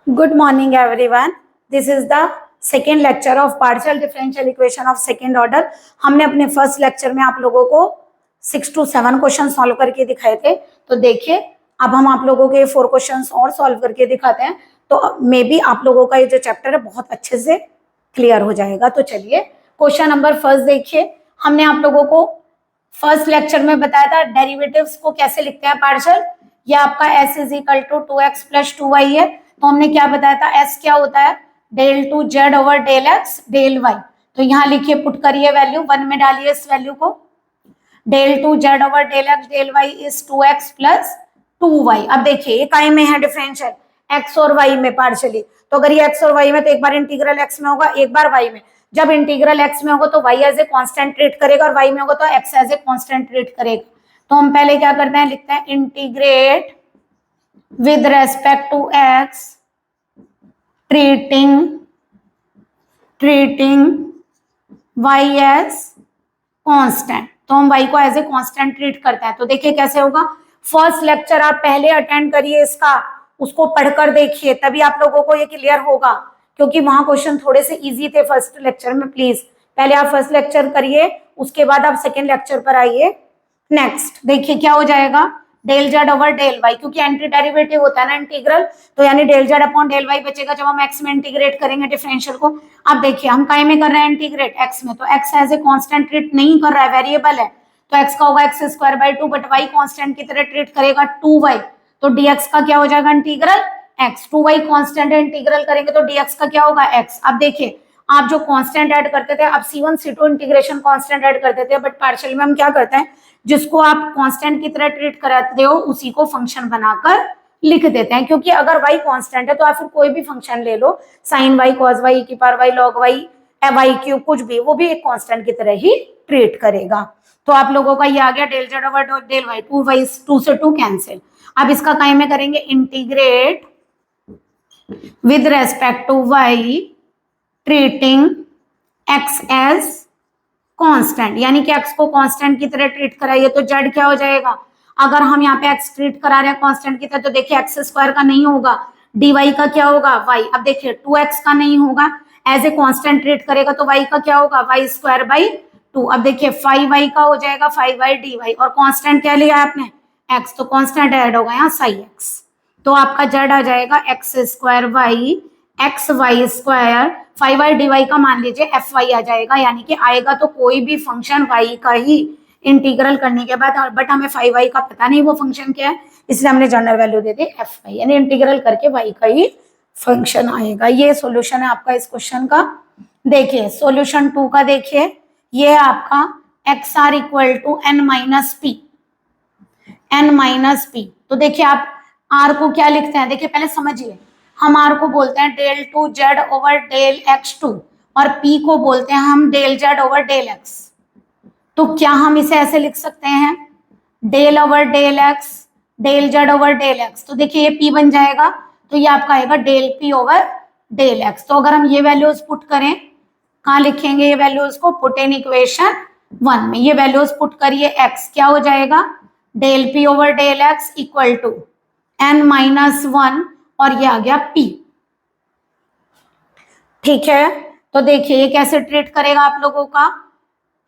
Good morning, everyone. This is the second lecture of partial differential equation of second order. हमने अपने first lecture में आप लोगों को 6 to 7 क्वेश्चन सॉल्व करके दिखाए थे. तो देखिए अब हम आप लोगों के 4 क्वेश्चंस और सॉल्व करके दिखाते हैं. तो मे बी आप लोगों का ये जो चैप्टर है बहुत अच्छे से क्लियर हो जाएगा. तो चलिए क्वेश्चन नंबर फर्स्ट देखिए. हमने आप लोगों को फर्स्ट लेक्चर में बताया था डेरिवेटिव्स को कैसे लिखते हैं पार्शियल. ये आपका s is equal to 2x plus 2y है. तो हमने क्या बताया था, s क्या होता है, del two z over del x del y. तो यहाँ लिखिए, पुट करिए वैल्यू, 1 में डालिए इस वैल्यू को. Del two z over del x del y is 2x plus 2y. अब देखिए ये काय में है डिफरेंशियल, x और y में पार्शियली. तो अगर ये x और y में तो एक बार इंटीग्रल x में होगा, एक बार y में. जब इंटीग्रल x में होगा तो y as a constant treat करेगा और y में होगा तो x as a constant treat करेगा. तो हम पहले क्या करते हैं, लिखते हैं integrate with respect to x treating y as constant. तो हम y को एज ए कांस्टेंट ट्रीट करते हैं. तो देखिए कैसे होगा. फर्स्ट लेक्चर आप पहले अटेंड करिए इसका, उसको पढ़कर देखिए, तभी आप लोगों को ये क्लियर होगा, क्योंकि वहां क्वेश्चन थोड़े से इजी थे फर्स्ट लेक्चर में. प्लीज पहले आप फर्स्ट लेक्चर करिए, उसके बाद आप सेकेंड लेक्चर पर आइए. नेक्स्ट देखिए क्या हो जाएगा, del z over del y, क्योंकि एंटी डेरिवेटिव होता है ना इंटीग्रल, तो यानी del z upon del y बचेगा जब हम एक्स में इंटीग्रेट करेंगे डिफरेंशियल को. अब देखिए हम काय में कर रहे हैं इंटीग्रेट, एक्स में. तो x as a constant treat नहीं कर रहा है, वेरिएबल है. तो एक्स का होगा x square by 2, but why constant की तरह ट्रीट करेगा 2y. तो dx का क्या हो जाएगा इंटीग्रल x. 2y कांस्टेंट है, इंटीग्रल करेंगे तो dx का क्या होगा x. अब देखिए आप जो कांस्टेंट ऐड करते थे, अब c1 c2 integration constant add करते थे, बट पार्शियल में हम क्या करते हैं, जिसको आप कांस्टेंट की तरह ट्रीट कराते हो उसी को फंक्शन बनाकर लिख देते हैं. क्योंकि अगर y कांस्टेंट है तो आप फिर कोई भी फंक्शन ले लो, sin y cos y की power y log y y cube, कुछ भी, वो भी एक कांस्टेंट की तरह ही ट्रीट करेगा. तो आप लोगों का ये आ गया del z over del y, 2 से 2 कैंसिल. अब इसका काय में करेंगे integrate with respect to y treating x as constant, यानी कि x को कांस्टेंट की तरह ट्रीट कराइए. तो z क्या हो जाएगा, अगर हम यहाँ पे x ट्रीट करा रहे हैं कांस्टेंट की तरह, तो देखिए x स्क्वायर का नहीं होगा, dy का क्या होगा y. अब देखिए 2x का नहीं होगा, एज ए कांस्टेंट ट्रीट करेगा तो y का क्या होगा y स्क्वायर बाई 2. अब देखिए 5y का हो जाएगा 5y dy, और कांस्टेंट क्या लिया है आपने x, तो कांस्टेंट ऐड होगा यहाँ साई x. तो आपका z आ जाएगा x square y x y square 5y dy का मान लीजिए fy आ जाएगा, यानी कि आएगा तो कोई भी फंक्शन y का ही इंटीग्रल करने के बाद. बट हमें 5y का पता नहीं वो फंक्शन क्या है, इसलिए हमने जनरल वैल्यू दे दी fy, यानी इंटीग्रल करके y का ही फंक्शन आएगा. ये सॉल्यूशन है आपका इस क्वेश्चन का. देखिए सॉल्यूशन 2 का देखिए, ये है आपका x r equal to n minus p. तो देखिए आप r को क्या लिखते हैं, देखिए पहले समझिए, हम r को बोलते हैं del two z over del x two, और p को बोलते हैं हम del z over del x. तो क्या हम इसे ऐसे लिख सकते हैं, del over del x del z over del x. तो देखिए ये p बन जाएगा, तो ये आपका आएगा del p over del x. तो अगर हम ये वैल्यूज पुट करें, कहाँ लिखेंगे ये वैल्यूज को, पुट इन इक्वेशन 1 में. ये वैल्यूज पुट करिए, x क्या हो जाएगा del p over del x equal to n minus 1, और ये आ गया p. ठीक है, तो देखिए ये कैसे ट्रीट करेगा आप लोगों का.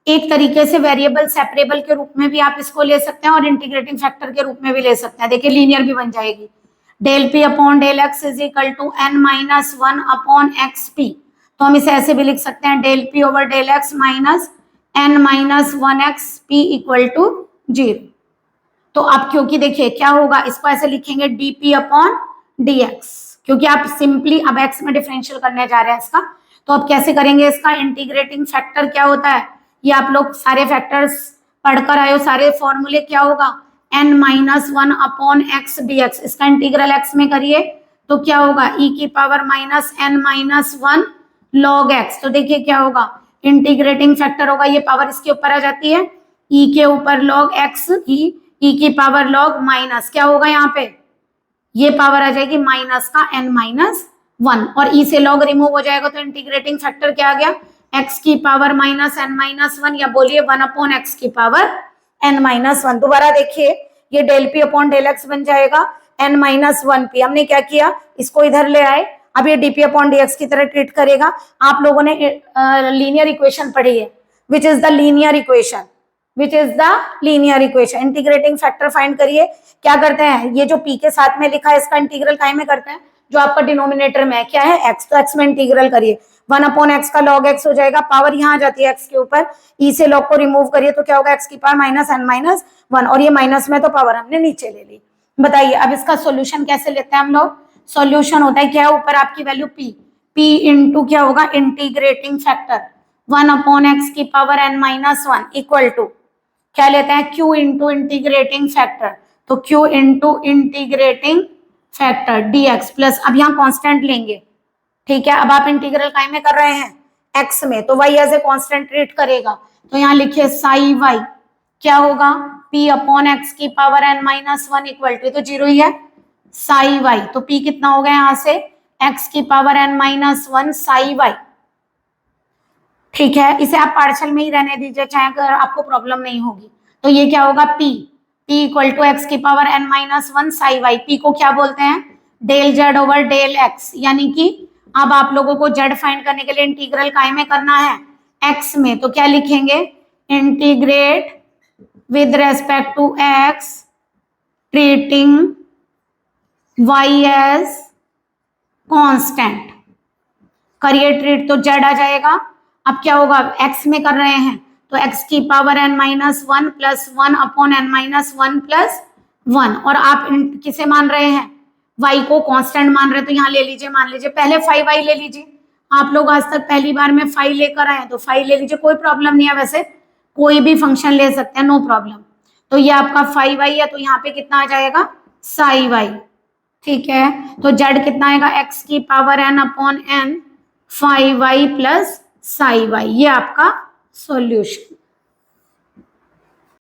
एक तरीके से वेरिएबल सेपरेबल के रूप में भी आप इसको ले सकते हैं, और इंटीग्रेटिंग फैक्टर के रूप में भी ले सकते हैं. देखिए लीनियर भी बन जाएगी, del p upon del x is equal to n minus 1 upon x p. तो हम इसे ऐसे भी लिख सकते हैं, del p over del x minus n minus 1x p equal to 0. तो अब क्योंकि देखिए क्या होगा, इसको ऐसे लिखेंगे dp अपॉन dx, क्योंकि आप सिंपली अब x में डिफरेंशियल करने जा रहे हैं इसका. तो अब कैसे करेंगे इसका, इंटीग्रेटिंग फैक्टर क्या होता है, ये आप लोग सारे फैक्टर्स पढ़कर आए हो, सारे फॉर्मूले क्या होगा, n minus 1 upon x dx. इसका इंटीग्रल x में करिए तो क्या होगा, e की power minus n minus 1 log x. तो देखिए क्या होगा, इंटीग्रेटिंग फैक्टर होगा, ये पावर इसके ऊपर आ जाती है, e के ऊपर लॉग x, e की पावर लॉग माइनस क्या होगा, यहाँ पे ये पावर आ जाएगी माइनस का n माइनस 1, और e से लॉग रिमूव हो जाएगा, तो इंटीग्रेटिंग फैक्टर क्या आ गया, x की पावर माइनस n माइनस 1, या बोलिए 1 अपॉन x की पावर n माइनस 1. दोबारा देखिए ये del p upon del x बन जाएगा, n माइनस 1p। हमने क्या किया, इसको इधर ले आए, अब ये dp अपॉन dx की तरह ट्रीट करेगा। आप लोगों ने लीनियर इक्वेशन पढ़ी है, which is the linear equation, which is the linear equation. Integrating factor find करिए। क्या करते हैं, ये जो p के साथ में लिखा है इसका इंटीग्रल काहे में करते हैं, जो आपका डिनोमिनेटर में क्या है x, तो x में इंटीग्रल करिए, 1 अपॉन x का log x हो जाएगा, पावर यहाँ आ जाती है x के ऊपर, e से log को रिमूव करिए तो क्या होगा, x की पावर माइनस n माइनस 1, और ये माइनस में तो पावर हमने नीचे ले ली। बताइए अब इसका सॉल्यूशन कैसे लेते हैं हम लोग। सॉल्यूशन होता है क्या, ऊपर आपकी वैल्यू p इंटू क्या होगा, इंटीग्रेटिंग फैक्टर 1 अपॉन x की power n minus 1 equal to क्या लेते हैं, q इंटू इंटीग्रेटिंग फैक्टर, तो q into integrating factor dx plus, अब यहाँ कांस्टेंट लेंगे, ठीक है। अब आप इंटीग्रल काहे में कर रहे हैं, x में, तो y as a constant treat करेगा, तो यहाँ लिखिए साई y क्या होगा, p अपॉन x की power n minus 1 equal to, तो जीरो ही है, साई y, तो p कितना हो गया यहाँ से, x की power n minus 1 psi y, ठीक है। इसे आप पार्शियल में ही रहने दीजिए, चाहे अगर आपको प्रॉब्लम नहीं होगी, तो ये क्या होगा p इक्वल टू x की power n minus 1 psi y, p को क्या बोलते हैं, del z over del x, यानी कि अब आप लोगों को z फाइंड करने के लिए इंटीग्रल काहे में करना है, x में, तो क्या लिखेंगे, integrate with respect to x treating y as constant, करिए ट्रीट, तो z आ जाएगा। अब क्या होगा, x में कर रहे हैं तो x की power n minus 1 plus 1 upon n minus 1 plus 1, और आप किसे मान रहे हैं, y को कांस्टेंट मान रहे हैं, तो यहाँ ले लीजिए, मान लीजिए पहले 5y ले लीजिए, आप लोग आज तक पहली बार में 5 लेकर आए तो 5 ले लीजिए, कोई प्रॉब्लम नहीं है, वैसे कोई भी फंक्शन ले सकते हैं, नो प्रॉब्लम। तो ये आपका 5y है, तो यहाँ पे कितना आ जाएगा, साई y, ठीक है। तो z कितना आएगा, x की power n upon n 5y plus psi y, ये आपका सॉल्यूशन।